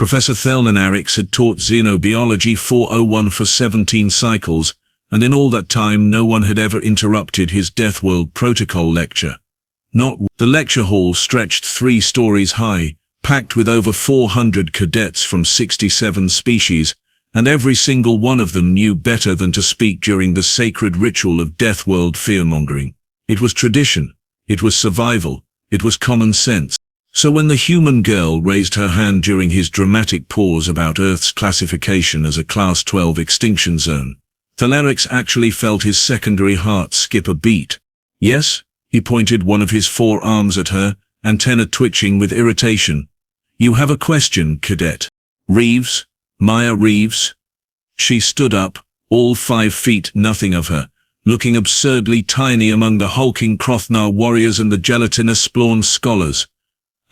Professor Theln'arix had taught Xenobiology 401 for 17 cycles, and in all that time no one had ever interrupted his Deathworld Protocol lecture. The lecture hall stretched 3 stories high, packed with over 400 cadets from 67 species, and every single one of them knew better than to speak during the sacred ritual of Deathworld fearmongering. It was tradition, it was survival, it was common sense. So when the human girl raised her hand during his dramatic pause about Earth's classification as a Class 12 Extinction Zone, Theln'arix actually felt his secondary heart skip a beat. Yes, he pointed one of his 4 arms at her, antenna twitching with irritation. You have a question, Cadet Reeves, Maya Reeves? She stood up, all 5 feet nothing of her, looking absurdly tiny among the hulking Krothnar warriors and the gelatinous Splawn scholars.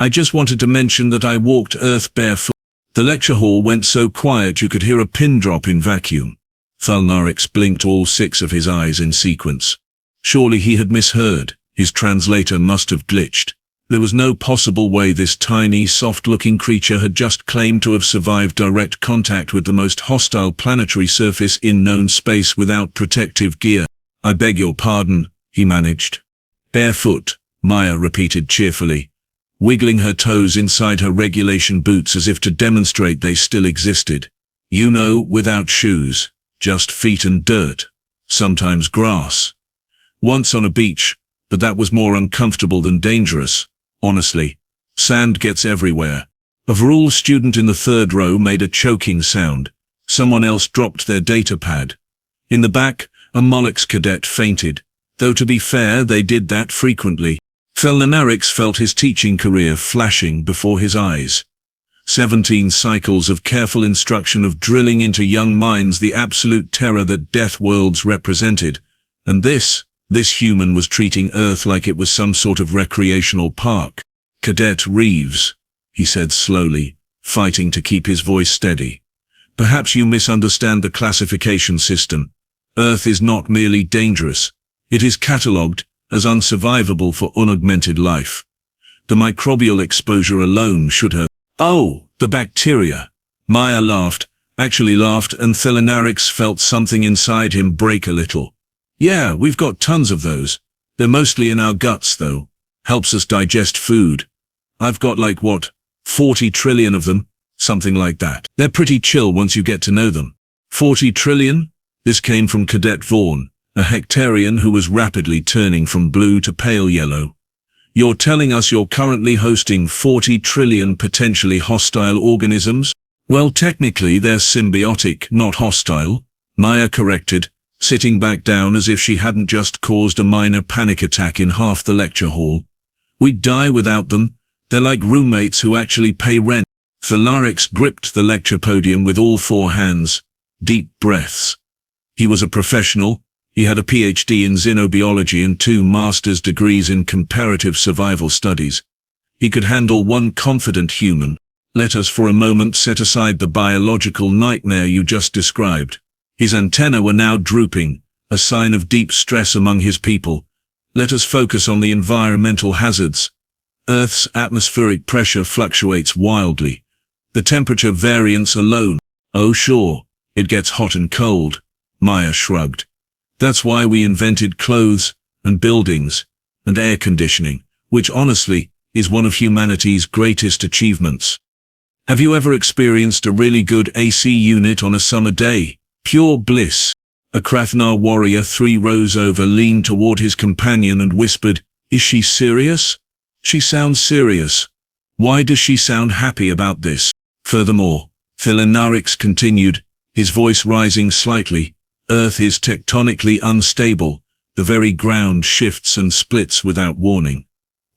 I just wanted to mention that I walked Earth barefoot. The lecture hall went so quiet you could hear a pin drop in vacuum. Theln'arix blinked all 6 of his eyes in sequence. Surely he had misheard. His translator must have glitched. There was no possible way this tiny, soft-looking creature had just claimed to have survived direct contact with the most hostile planetary surface in known space without protective gear. I beg your pardon, he managed. Barefoot, Maya repeated cheerfully, wiggling her toes inside her regulation boots as if to demonstrate they still existed. You know, without shoes, just feet and dirt, sometimes grass. Once on a beach, but that was more uncomfortable than dangerous, honestly. Sand gets everywhere. A Vrul student in the 3rd row made a choking sound. Someone else dropped their data pad. In the back, a Molex cadet fainted, though to be fair they did that frequently. Theln'arix felt his teaching career flashing before his eyes. 17 cycles of careful instruction of drilling into young minds the absolute terror that Deathworlds represented, and this human was treating Earth like it was some sort of recreational park. Cadet Reeves, he said slowly, fighting to keep his voice steady. Perhaps you misunderstand the classification system. Earth is not merely dangerous. It is catalogued as unsurvivable for unaugmented life. The microbial exposure alone should have... Oh, the bacteria. Maya laughed, and Theln'arix felt something inside him break a little. Yeah, we've got tons of those. They're mostly in our guts, though. Helps us digest food. I've got 40 trillion of them, something like that. They're pretty chill once you get to know them. 40 trillion? This came from Cadet Vaughn, a Hectarian who was rapidly turning from blue to pale yellow. You're telling us you're currently hosting 40 trillion potentially hostile organisms? Well, technically they're symbiotic, not hostile, Maya corrected, sitting back down as if she hadn't just caused a minor panic attack in half the lecture hall. We'd die without them. They're like roommates who actually pay rent. Theln'arix gripped the lecture podium with all 4 hands. Deep breaths. He was a professional. He had a PhD in Xenobiology and 2 master's degrees in comparative survival studies. He could handle one confident human. Let us for a moment set aside the biological nightmare you just described. His antennae were now drooping, a sign of deep stress among his people. Let us focus on the environmental hazards. Earth's atmospheric pressure fluctuates wildly. The temperature variance alone. Oh sure, it gets hot and cold, Maya shrugged. That's why we invented clothes, and buildings, and air conditioning, which honestly, is one of humanity's greatest achievements. Have you ever experienced a really good AC unit on a summer day? Pure bliss. A Krothnar warrior 3 rows over leaned toward his companion and whispered, Is she serious? She sounds serious. Why does she sound happy about this? Furthermore, Theln'arix continued, his voice rising slightly, Earth is tectonically unstable. The very ground shifts and splits without warning.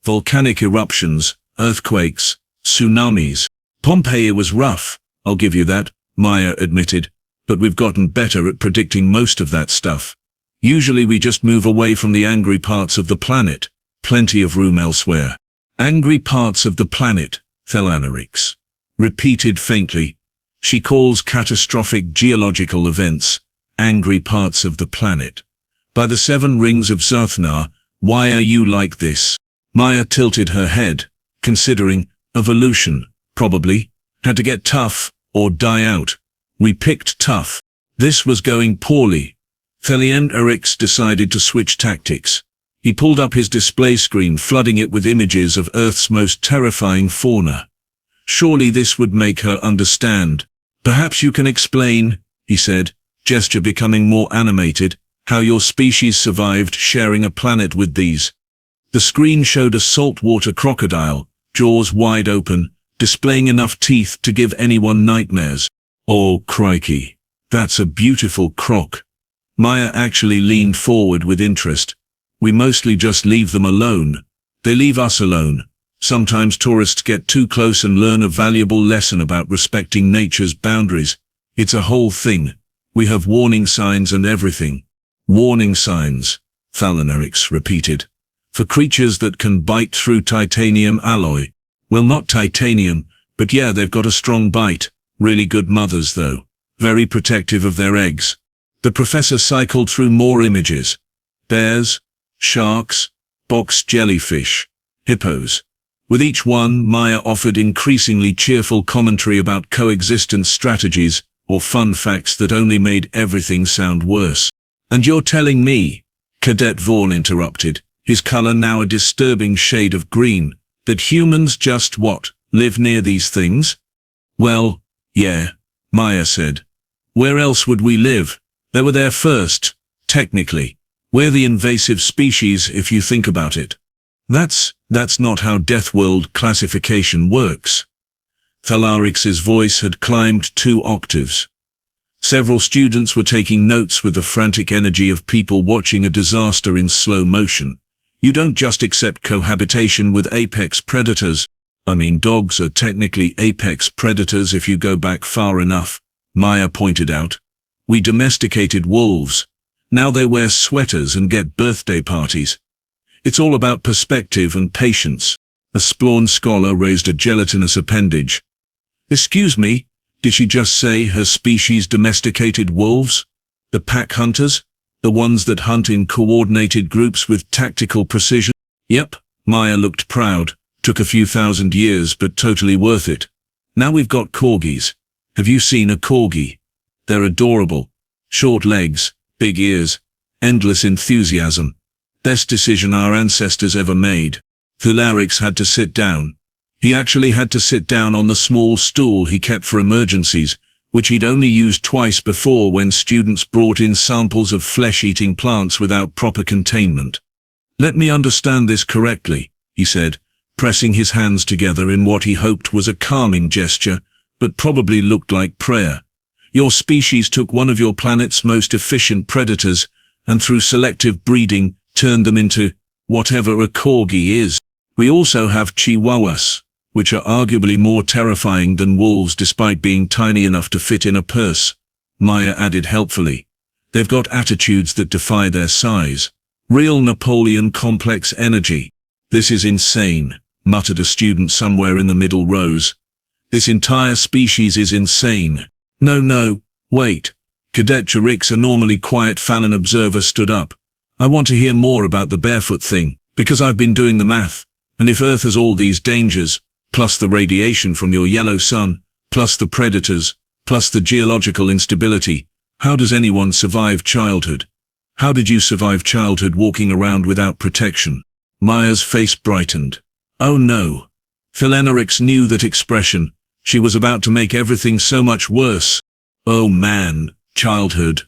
Volcanic eruptions, earthquakes, tsunamis. Pompeii was rough, I'll give you that, Maya admitted. But we've gotten better at predicting most of that stuff. Usually we just move away from the angry parts of the planet. Plenty of room elsewhere. Angry parts of the planet, Theln'arix repeated faintly. She calls catastrophic geological events angry parts of the planet. By the 7 rings of Xarthnar, why are you like this? Maya tilted her head, considering evolution, probably. Had to get tough, or die out. We picked tough. This was going poorly. Theln'arix decided to switch tactics. He pulled up his display screen, flooding it with images of Earth's most terrifying fauna. Surely this would make her understand. Perhaps you can explain, he said, gesture becoming more animated, how your species survived sharing a planet with these. The screen showed a saltwater crocodile, jaws wide open, displaying enough teeth to give anyone nightmares. Oh, crikey. That's a beautiful croc. Maya actually leaned forward with interest. We mostly just leave them alone. They leave us alone. Sometimes tourists get too close and learn a valuable lesson about respecting nature's boundaries. It's a whole thing. We have warning signs and everything. Warning signs, Theln'arix repeated. For creatures that can bite through titanium alloy. Well, not titanium, but yeah, they've got a strong bite. Really good mothers though. Very protective of their eggs. The professor cycled through more images. Bears, sharks, box jellyfish, hippos. With each one, Maya offered increasingly cheerful commentary about coexistence strategies, or fun facts that only made everything sound worse. And you're telling me, Cadet Vaughn interrupted, his color now a disturbing shade of green, that humans just what, live near these things? Well, yeah, Maya said. Where else would we live? They were there first, technically. We're the invasive species if you think about it. That's not how Deathworld classification works. Theln'arix's voice had climbed 2 octaves. Several students were taking notes with the frantic energy of people watching a disaster in slow motion. You don't just accept cohabitation with apex predators. I mean, dogs are technically apex predators if you go back far enough, Maya pointed out. We domesticated wolves. Now they wear sweaters and get birthday parties. It's all about perspective and patience. A Splawn scholar raised a gelatinous appendage. Excuse me, did she just say her species domesticated wolves? The pack hunters? The ones that hunt in coordinated groups with tactical precision? Yep, Maya looked proud. Took a few thousand years, but totally worth it. Now we've got corgis. Have you seen a corgi? They're adorable. Short legs, big ears, endless enthusiasm. Best decision our ancestors ever made. Theln'arix had to sit down. He actually had to sit down on the small stool he kept for emergencies, which he'd only used twice before when students brought in samples of flesh-eating plants without proper containment. Let me understand this correctly, he said, pressing his hands together in what he hoped was a calming gesture, but probably looked like prayer. Your species took one of your planet's most efficient predators, and through selective breeding, turned them into whatever a corgi is. We also have chihuahuas, which are arguably more terrifying than wolves despite being tiny enough to fit in a purse, Maya added helpfully. They've got attitudes that defy their size. Real Napoleon complex energy. This is insane, muttered a student somewhere in the middle rows. This entire species is insane. No, wait. Cadet Theln'arix, a normally quiet Fallon observer, stood up. I want to hear more about the Barefoot thing, because I've been doing the math, and if Earth has all these dangers, plus the radiation from your yellow sun, plus the predators, plus the geological instability, how does anyone survive childhood? How did you survive childhood walking around without protection? Maya's face brightened. Oh no. Theln'arix knew that expression. She was about to make everything so much worse. Oh man, childhood.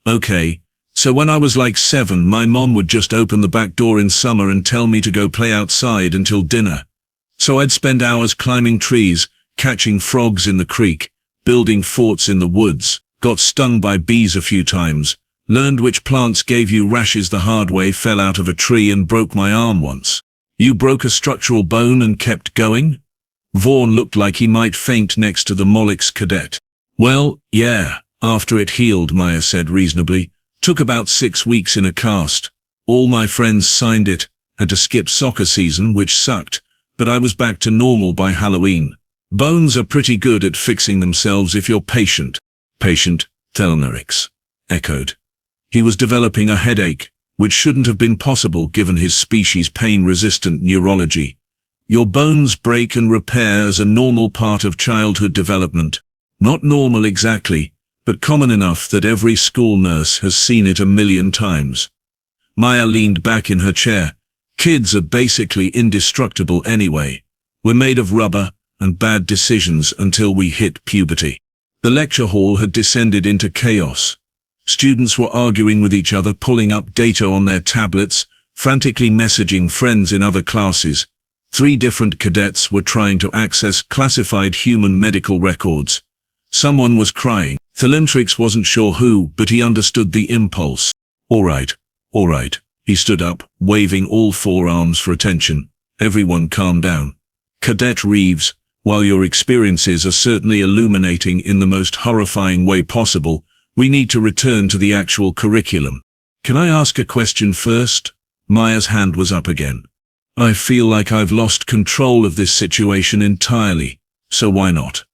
Okay. So when I was like 7, my mom would just open the back door in summer and tell me to go play outside until dinner. So I'd spend hours climbing trees, catching frogs in the creek, building forts in the woods, got stung by bees a few times, learned which plants gave you rashes the hard way, fell out of a tree and broke my arm once. You broke a structural bone and kept going? Vaughn looked like he might faint next to the Molix cadet. Well, yeah, after it healed, Maya said reasonably. Took about 6 weeks in a cast. All my friends signed it, had to skip soccer season, which sucked, but I was back to normal by Halloween. Bones are pretty good at fixing themselves if you're patient. Patient, Theln'arix echoed. He was developing a headache, which shouldn't have been possible given his species' pain-resistant neurology. Your bones break and repair as a normal part of childhood development. Not normal exactly, but common enough that every school nurse has seen it a million times. Maya leaned back in her chair. Kids are basically indestructible anyway. We're made of rubber and bad decisions until we hit puberty. The lecture hall had descended into chaos. Students were arguing with each other, pulling up data on their tablets, frantically messaging friends in other classes. 3 different cadets were trying to access classified human medical records. Someone was crying. Theln'arix wasn't sure who, but he understood the impulse. All right. He stood up, waving all 4 arms for attention. Everyone calm down. Cadet Reeves, while your experiences are certainly illuminating in the most horrifying way possible, we need to return to the actual curriculum. Can I ask a question first? Maya's hand was up again. I feel like I've lost control of this situation entirely, so why not?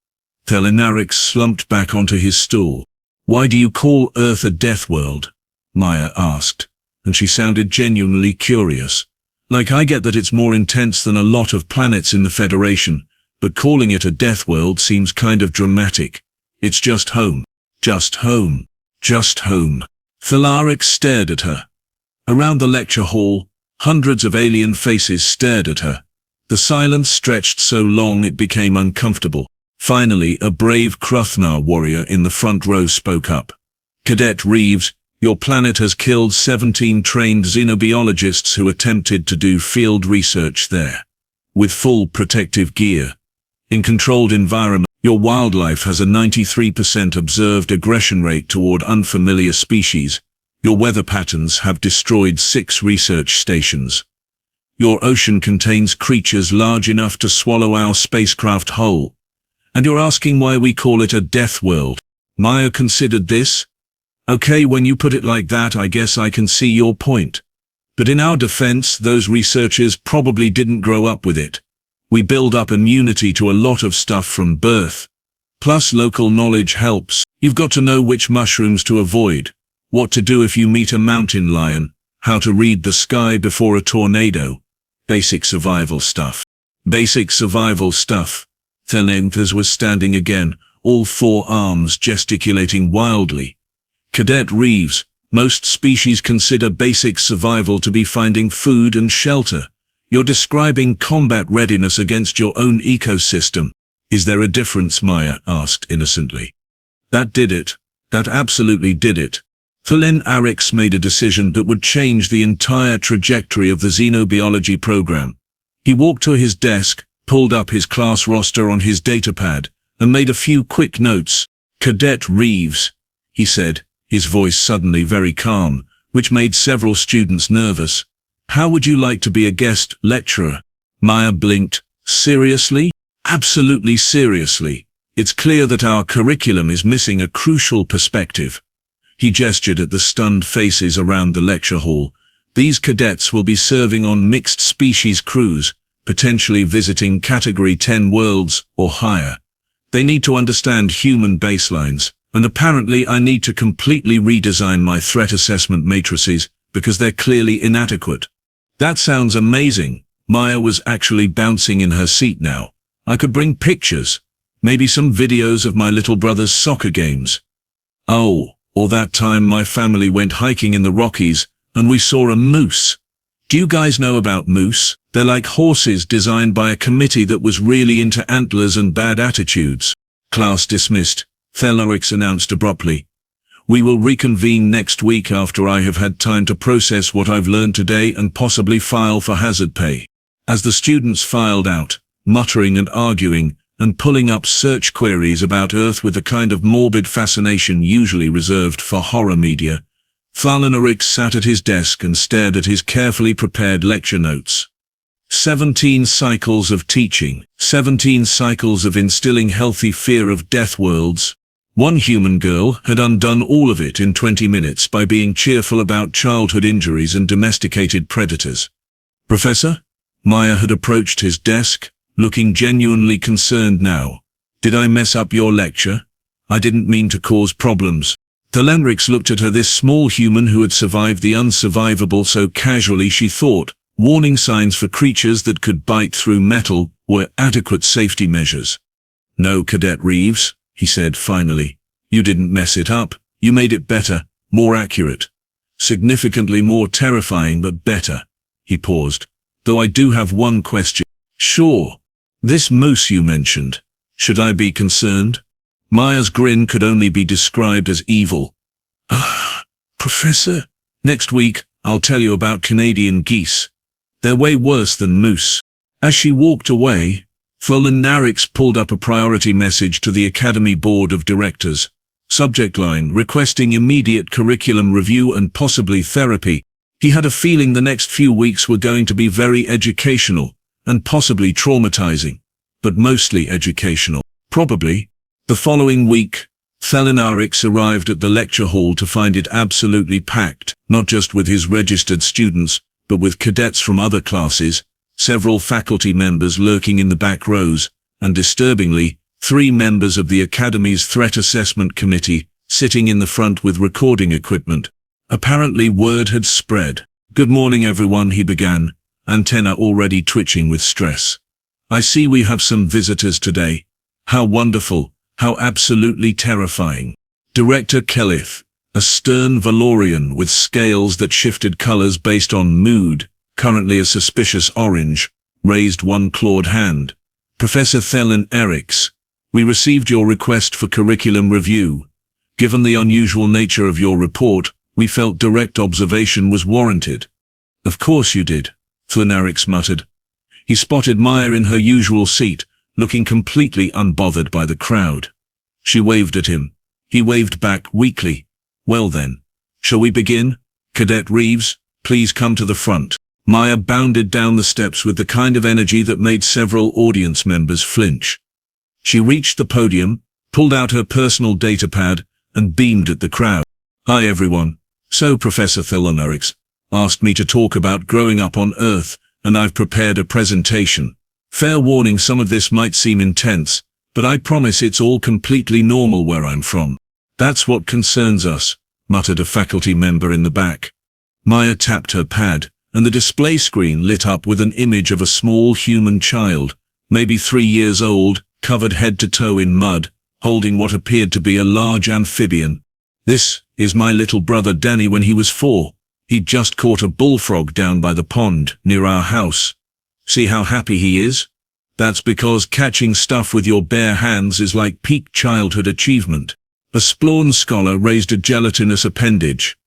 Theln'arix slumped back onto his stool. Why do you call Earth a death world? Maya asked, and she sounded genuinely curious. Like, I get that it's more intense than a lot of planets in the Federation, but calling it a death world seems kind of dramatic. It's just home. Just home. Just home. Theln'arix stared at her. Around the lecture hall, hundreds of alien faces stared at her. The silence stretched so long it became uncomfortable. Finally, a brave Kruthnar warrior in the front row spoke up. Cadet Reeves, your planet has killed 17 trained xenobiologists who attempted to do field research there. With full protective gear. In controlled environment, your wildlife has a 93% observed aggression rate toward unfamiliar species. Your weather patterns have destroyed 6 research stations. Your ocean contains creatures large enough to swallow our spacecraft whole. And you're asking why we call it a death world. Maya considered this. Okay, when you put it like that, I guess I can see your point. But in our defense, those researchers probably didn't grow up with it. We build up immunity to a lot of stuff from birth. Plus, local knowledge helps. You've got to know which mushrooms to avoid, what to do if you meet a mountain lion, how to read the sky before a tornado. Basic survival stuff. Basic survival stuff. Theln'arix was standing again, all 4 arms gesticulating wildly. Cadet Reeves, most species consider basic survival to be finding food and shelter. You're describing combat readiness against your own ecosystem. Is there a difference? Maya asked innocently. That did it. That absolutely did it. Theln'arix made a decision that would change the entire trajectory of the Xenobiology program. He walked to his desk, pulled up his class roster on his datapad, and made a few quick notes. Cadet Reeves, he said, his voice suddenly very calm, which made several students nervous. How would you like to be a guest lecturer? Maya blinked. Seriously? Absolutely seriously. It's clear that our curriculum is missing a crucial perspective. He gestured at the stunned faces around the lecture hall. These cadets will be serving on mixed species crews, potentially visiting Category 10 worlds or higher. They need to understand human baselines, and apparently I need to completely redesign my threat assessment matrices because they're clearly inadequate. That sounds amazing. Maya was actually bouncing in her seat now. I could bring pictures, maybe some videos of my little brother's soccer games. Oh, or that time my family went hiking in the Rockies and we saw a moose. Do you guys know about moose? They're like horses designed by a committee that was really into antlers and bad attitudes. Class dismissed, Theln'arix announced abruptly. We will reconvene next week after I have had time to process what I've learned today and possibly file for hazard pay. As the students filed out, muttering and arguing, and pulling up search queries about Earth with the kind of morbid fascination usually reserved for horror media, Theln'arix sat at his desk and stared at his carefully prepared lecture notes. 17 cycles of teaching, 17 cycles of instilling healthy fear of death worlds. One human girl had undone all of it in 20 minutes by being cheerful about childhood injuries and domesticated predators. Professor? Maya had approached his desk, looking genuinely concerned now. Did I mess up your lecture? I didn't mean to cause problems. Theln'arix looked at her, this small human who had survived the unsurvivable so casually she thought, Warning signs for creatures that could bite through metal were adequate safety measures. "No, Cadet Reeves," he said finally. "You didn't mess it up. You made it better, more accurate. Significantly more terrifying, but better." He paused. "Though I do have one question." "Sure. This moose you mentioned. Should I be concerned?" Maya's grin could only be described as evil. "Ah, Professor, next week I'll tell you about Canadian geese. They're way worse than moose." As she walked away, Theln'arix pulled up a priority message to the Academy Board of Directors. Subject line: requesting immediate curriculum review and possibly therapy. He had a feeling the next few weeks were going to be very educational, and possibly traumatizing, but mostly educational. Probably. The following week, Theln'arix arrived at the lecture hall to find it absolutely packed, not just with his registered students, but with cadets from other classes, several faculty members lurking in the back rows, and disturbingly, 3 members of the Academy's Threat Assessment Committee, sitting in the front with recording equipment. Apparently word had spread. "Good morning everyone," he began, antenna already twitching with stress. "I see we have some visitors today. How wonderful, how absolutely terrifying." Director Kellith, a stern Valorian with scales that shifted colors based on mood, currently a suspicious orange, raised one clawed hand. "Professor Theln'arix, we received your request for curriculum review. Given the unusual nature of your report, we felt direct observation was warranted." "Of course you did," Theln'arix muttered. He spotted Maya in her usual seat, looking completely unbothered by the crowd. She waved at him. He waved back weakly. "Well then, shall we begin? Cadet Reeves, please come to the front." Maya bounded down the steps with the kind of energy that made several audience members flinch. She reached the podium, pulled out her personal datapad, and beamed at the crowd. "Hi everyone. So Professor Theln'arix asked me to talk about growing up on Earth, and I've prepared a presentation. Fair warning, some of this might seem intense, but I promise it's all completely normal where I'm from." "That's what concerns us," muttered a faculty member in the back. Maya tapped her pad, and the display screen lit up with an image of a small human child, maybe 3 years old, covered head to toe in mud, holding what appeared to be a large amphibian. "This is my little brother Danny when he was 4. He'd just caught a bullfrog down by the pond near our house. See how happy he is? That's because catching stuff with your bare hands is like peak childhood achievement." A Splawn scholar raised a gelatinous appendage.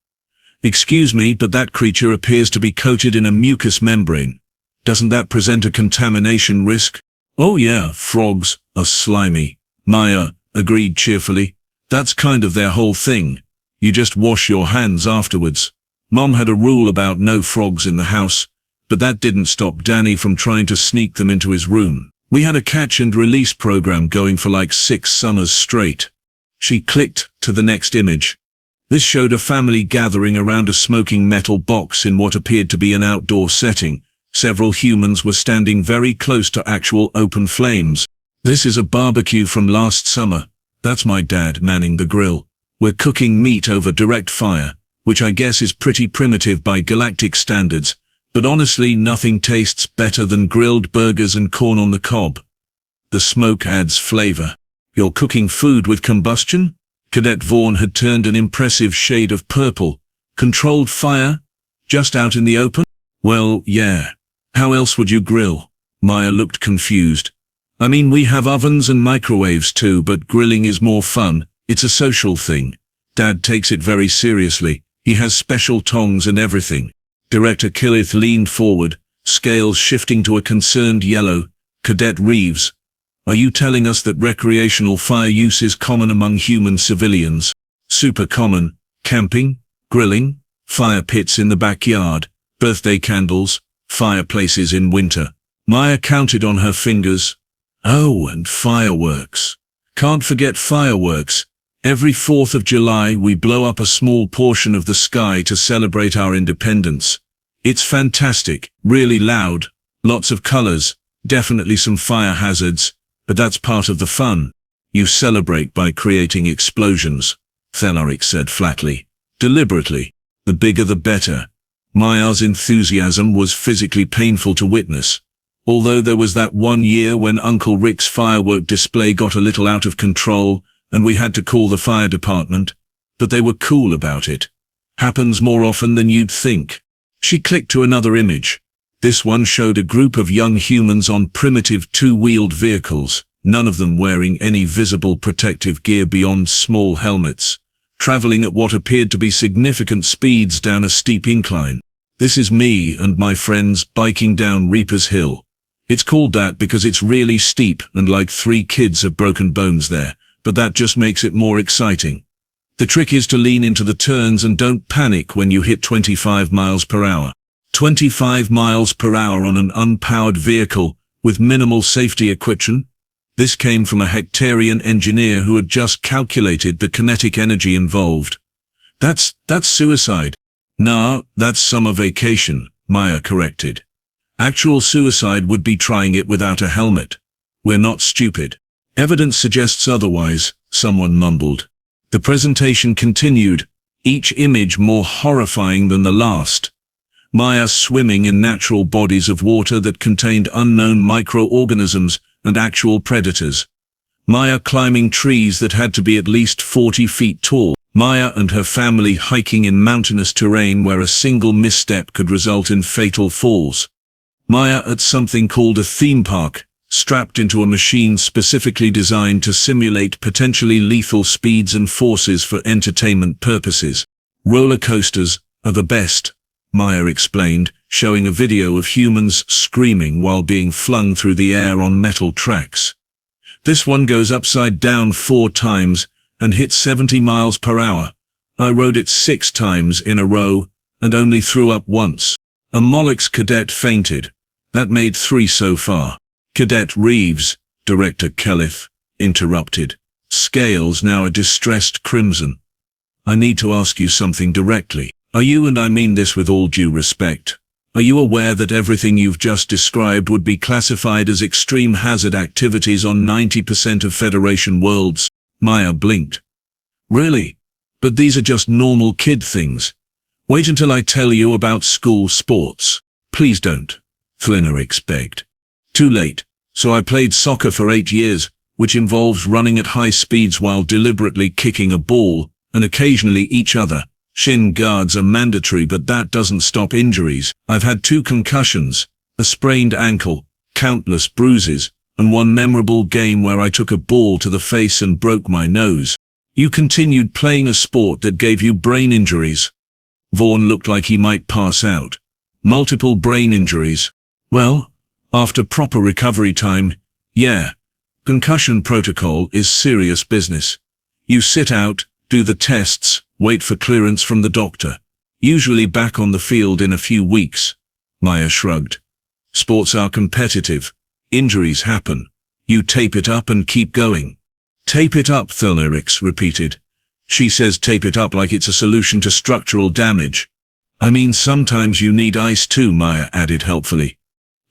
"Excuse me, but that creature appears to be coated in a mucous membrane. Doesn't that present a contamination risk?" "Oh yeah, frogs are slimy," Maya agreed cheerfully. "That's kind of their whole thing. You just wash your hands afterwards. Mom had a rule about no frogs in the house, but that didn't stop Danny from trying to sneak them into his room. We had a catch and release program going for like 6 summers straight." She clicked to the next image. This showed a family gathering around a smoking metal box in what appeared to be an outdoor setting. Several humans were standing very close to actual open flames. "This is a barbecue from last summer. That's my dad manning the grill. We're cooking meat over direct fire, which I guess is pretty primitive by galactic standards, but honestly nothing tastes better than grilled burgers and corn on the cob. The smoke adds flavor." "You're cooking food with combustion?" Cadet Vaughn had turned an impressive shade of purple. "Controlled fire? Just out in the open?" "Well, yeah. How else would you grill?" Maya looked confused. "I mean, we have ovens and microwaves too, but grilling is more fun. It's a social thing. Dad takes it very seriously. He has special tongs and everything." Director Kellith leaned forward, scales shifting to a concerned yellow. "Cadet Reeves, are you telling us that recreational fire use is common among human civilians?" "Super common. Camping, grilling, fire pits in the backyard, birthday candles, fireplaces in winter." Maya counted on her fingers. "Oh, and fireworks. Can't forget fireworks. Every 4th of July we blow up a small portion of the sky to celebrate our independence. It's fantastic, really loud, lots of colors, definitely some fire hazards, but that's part of the fun. You celebrate by creating explosions," Theln'arix said flatly. "Deliberately. The bigger the better." Maya's enthusiasm was physically painful to witness. Although there was that one year when Uncle Rick's firework display got a little out of control and we had to call the fire department, but they were cool about it. Happens more often than you'd think. She clicked to another image. This one showed a group of young humans on primitive two-wheeled vehicles, none of them wearing any visible protective gear beyond small helmets, traveling at what appeared to be significant speeds down a steep incline. This is me and my friends biking down Reaper's Hill. It's called that because it's really steep and like 3 kids have broken bones there, but that just makes it more exciting. The trick is to lean into the turns and don't panic when you hit 25 miles per hour. 25 miles per hour on an unpowered vehicle with minimal safety equipment? This came from a Hectarian engineer who had just calculated the kinetic energy involved. That's suicide. Nah, that's summer vacation, Maya corrected. Actual suicide would be trying it without a helmet. We're not stupid. Evidence suggests otherwise, someone mumbled. The presentation continued, each image more horrifying than the last. Maya swimming in natural bodies of water that contained unknown microorganisms and actual predators. Maya climbing trees that had to be at least 40 feet tall. Maya and her family hiking in mountainous terrain where a single misstep could result in fatal falls. Maya at something called a theme park, strapped into a machine specifically designed to simulate potentially lethal speeds and forces for entertainment purposes. Roller coasters are the best, Maya explained, showing a video of humans screaming while being flung through the air on metal tracks. This one goes upside down 4 times and hits 70 miles per hour. I rode it 6 times in a row and only threw up once. A Moloch's cadet fainted. That made 3 so far. Cadet Reeves, Director Kellith, interrupted. Scales now a distressed crimson. I need to ask you something directly. Are you, and I mean this with all due respect, are you aware that everything you've just described would be classified as extreme hazard activities on 90% of Federation worlds? Maya blinked. Really? But these are just normal kid things. Wait until I tell you about school sports. Please don't, Theln'arix begged. Too late. So I played soccer for 8 years, which involves running at high speeds while deliberately kicking a ball, and occasionally each other. Shin guards are mandatory, but that doesn't stop injuries. I've had 2 concussions, a sprained ankle, countless bruises, and one memorable game where I took a ball to the face and broke my nose. You continued playing a sport that gave you brain injuries. Vaughn looked like he might pass out. Multiple brain injuries. Well, after proper recovery time, yeah. Concussion protocol is serious business. You sit out, do the tests, wait for clearance from the doctor. Usually back on the field in a few weeks. Maya shrugged. Sports are competitive. Injuries happen. You tape it up and keep going. Tape it up, Theln'arix repeated. She says tape it up like it's a solution to structural damage. I mean, sometimes you need ice too, Maya added helpfully.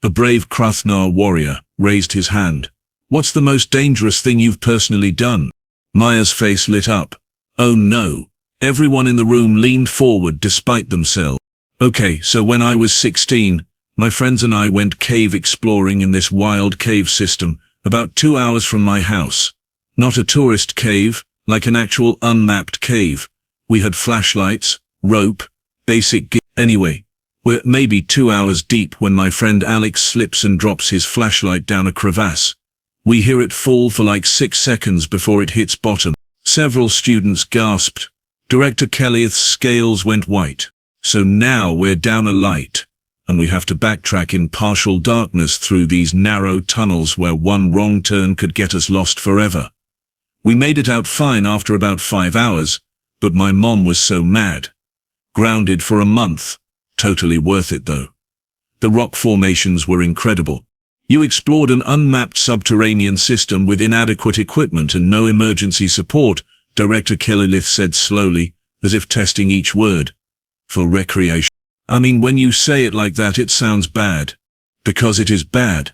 A brave Krathnar warrior raised his hand. What's the most dangerous thing you've personally done? Maya's face lit up. Oh no. Everyone in the room leaned forward despite themselves. Okay, so when I was 16, my friends and I went cave exploring in this wild cave system, about 2 hours from my house. Not a tourist cave, like an actual unmapped cave. We had flashlights, rope, basic gear. Anyway, we're maybe 2 hours deep when my friend Alex slips and drops his flashlight down a crevasse. We hear it fall for like 6 seconds before it hits bottom. Several students gasped. Director Kellith's scales went white. So now we're down a light, and we have to backtrack in partial darkness through these narrow tunnels where one wrong turn could get us lost forever. We made it out fine after about 5 hours, but my mom was so mad. Grounded for a month. Totally worth it though. The rock formations were incredible. You explored an unmapped subterranean system with inadequate equipment and no emergency support, Director Kellith said slowly, as if testing each word. For recreation. I mean, when you say it like that, it sounds bad. Because it is bad.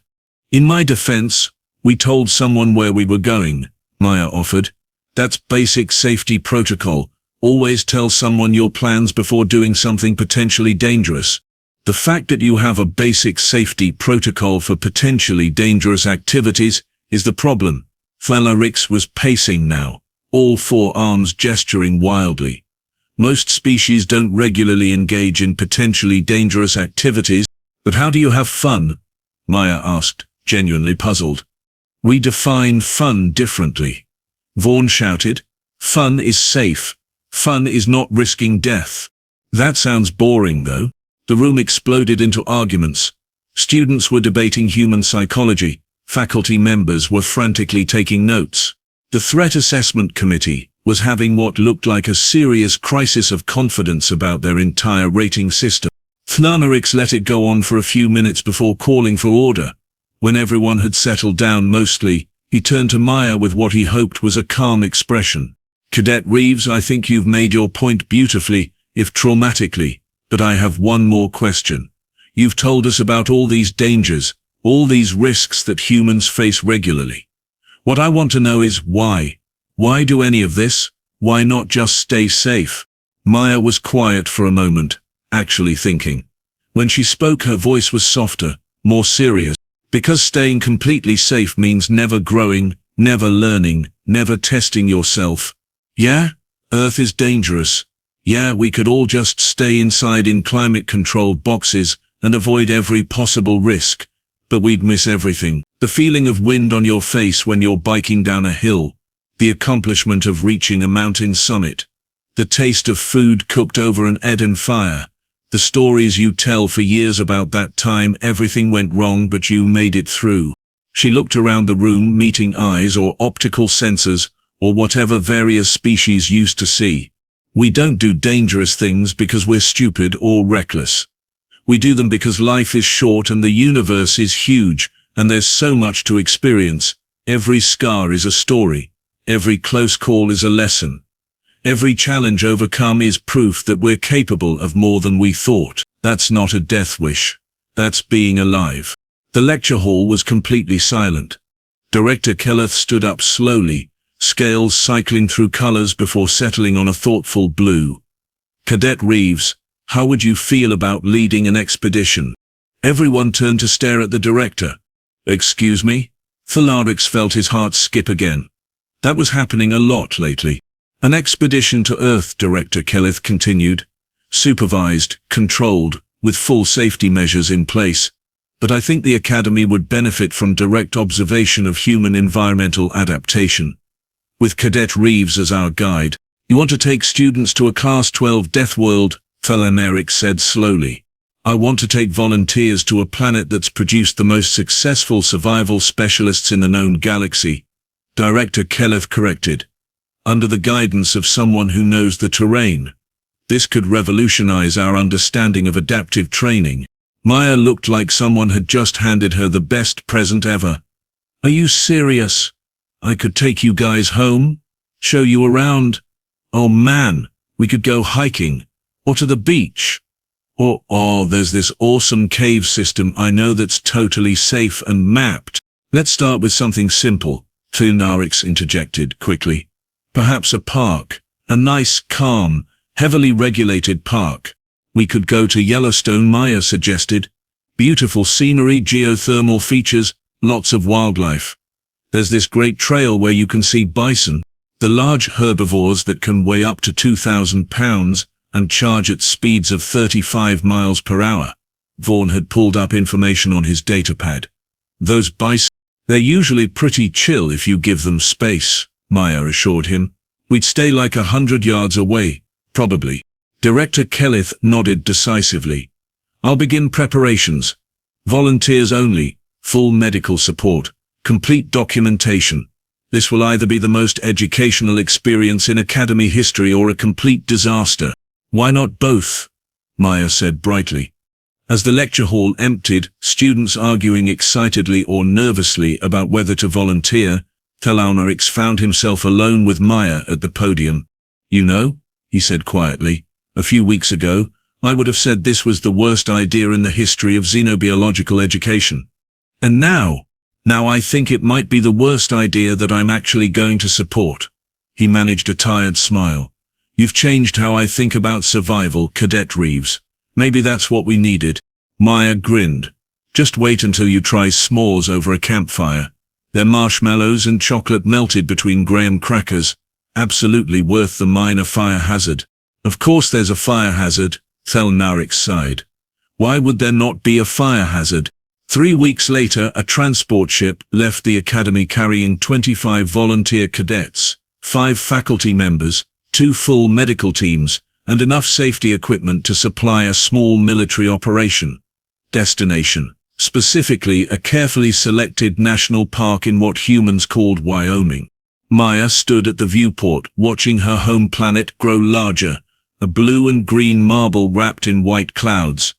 In my defense, we told someone where we were going, Maya offered. That's basic safety protocol. Always tell someone your plans before doing something potentially dangerous. The fact that you have a basic safety protocol for potentially dangerous activities is the problem. Theln'arix was pacing now, all four arms gesturing wildly. Most species don't regularly engage in potentially dangerous activities, but how do you have fun? Maya asked, genuinely puzzled. We define fun differently. Vaughn shouted. Fun is safe. Fun is not risking death. That sounds boring, though. The room exploded into arguments. Students were debating human psychology. Faculty members were frantically taking notes. The Threat Assessment Committee was having what looked like a serious crisis of confidence about their entire rating system. Theln'arix let it go on for a few minutes before calling for order. When everyone had settled down mostly, he turned to Maya with what he hoped was a calm expression. Cadet Reeves, I think you've made your point beautifully, if traumatically, but I have one more question. You've told us about all these dangers, all these risks that humans face regularly. What I want to know is why? Why do any of this? Why not just stay safe? Maya was quiet for a moment, actually thinking. When she spoke, her voice was softer, more serious. Because staying completely safe means never growing, never learning, never testing yourself. Yeah, Earth is dangerous. Yeah, we could all just stay inside in climate-controlled boxes and avoid every possible risk. But we'd miss everything. The feeling of wind on your face when you're biking down a hill. The accomplishment of reaching a mountain summit. The taste of food cooked over an Eden fire. The stories you tell for years about that time everything went wrong but you made it through. She looked around the room, meeting eyes or optical sensors, or whatever various species used to see. We don't do dangerous things because we're stupid or reckless. We do them because life is short and the universe is huge, and there's so much to experience. Every scar is a story. Every close call is a lesson. Every challenge overcome is proof that we're capable of more than we thought. That's not a death wish. That's being alive. The lecture hall was completely silent. Director Kelleth stood up slowly, scales cycling through colors before settling on a thoughtful blue. Cadet Reeves, how would you feel about leading an expedition? Everyone turned to stare at the director. Excuse me? Theln'arix felt his heart skip again. That was happening a lot lately. An expedition to Earth, Director Kelleth continued. Supervised, controlled, with full safety measures in place. But I think the Academy would benefit from direct observation of human environmental adaptation. With Cadet Reeves as our guide, you want to take students to a Class 12 Deathworld, Theln'arix said slowly. I want to take volunteers to a planet that's produced the most successful survival specialists in the known galaxy. Director Kelleth corrected. Under the guidance of someone who knows the terrain. This could revolutionize our understanding of adaptive training. Maya looked like someone had just handed her the best present ever. Are you serious? I could take you guys home? Show you around? Oh man, we could go hiking. Or to the beach. Or, oh, there's this awesome cave system I know that's totally safe and mapped. Let's start with something simple, Theln'arix interjected quickly. Perhaps a park. A nice, calm, heavily regulated park. We could go to Yellowstone, Maya suggested. Beautiful scenery, geothermal features, lots of wildlife. There's this great trail where you can see bison, the large herbivores that can weigh up to 2,000 pounds and charge at speeds of 35 miles per hour. Vaughn had pulled up information on his datapad. Those bison, they're usually pretty chill if you give them space, Maya assured him. We'd stay like 100 yards away, probably. Director Kelleth nodded decisively. I'll begin preparations. Volunteers only, full medical support, complete documentation. This will either be the most educational experience in Academy history or a complete disaster. Why not both? Maya said brightly. As the lecture hall emptied, students arguing excitedly or nervously about whether to volunteer, Theln'arix found himself alone with Maya at the podium. You know, he said quietly, a few weeks ago, I would have said this was the worst idea in the history of xenobiological education. And now I think it might be the worst idea that I'm actually going to support. He managed a tired smile. You've changed how I think about survival, Cadet Reeves. Maybe that's what we needed. Maya grinned. Just wait until you try s'mores over a campfire. They're marshmallows and chocolate melted between graham crackers. Absolutely worth the minor fire hazard. Of course there's a fire hazard, Theln'arix sighed. Why would there not be a fire hazard? 3 weeks later, a transport ship left the academy carrying 25 volunteer cadets, 5 faculty members, 2 full medical teams, and enough safety equipment to supply a small military operation. Destination: specifically a carefully selected national park in what humans called Wyoming. Maya stood at the viewport, watching her home planet grow larger, a blue and green marble wrapped in white clouds.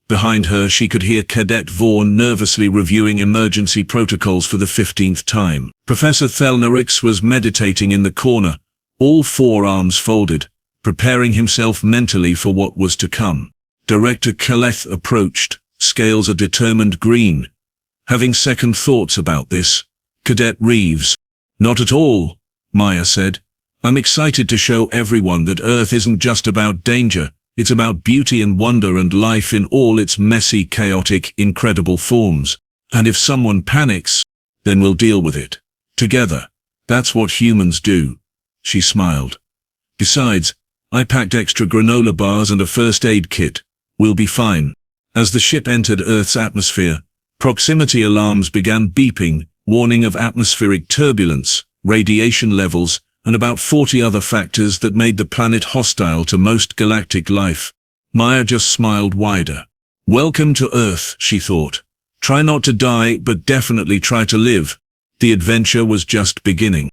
Behind her she could hear Cadet Vaughn nervously reviewing emergency protocols for the 15th time. Professor Theln'arix was meditating in the corner, all 4 arms folded, preparing himself mentally for what was to come. Director Kaleth approached, scales a determined green. Having second thoughts about this, Cadet Reeves. Not at all, Maya said. I'm excited to show everyone that Earth isn't just about danger. It's about beauty and wonder and life in all its messy, chaotic, incredible forms. And if someone panics, then we'll deal with it. Together. That's what humans do. She smiled. Besides, I packed extra granola bars and a first aid kit. We'll be fine. As the ship entered Earth's atmosphere, proximity alarms began beeping, warning of atmospheric turbulence, radiation levels, and about 40 other factors that made the planet hostile to most galactic life. Maya just smiled wider. Welcome to Earth, she thought. Try not to die, but definitely try to live. The adventure was just beginning.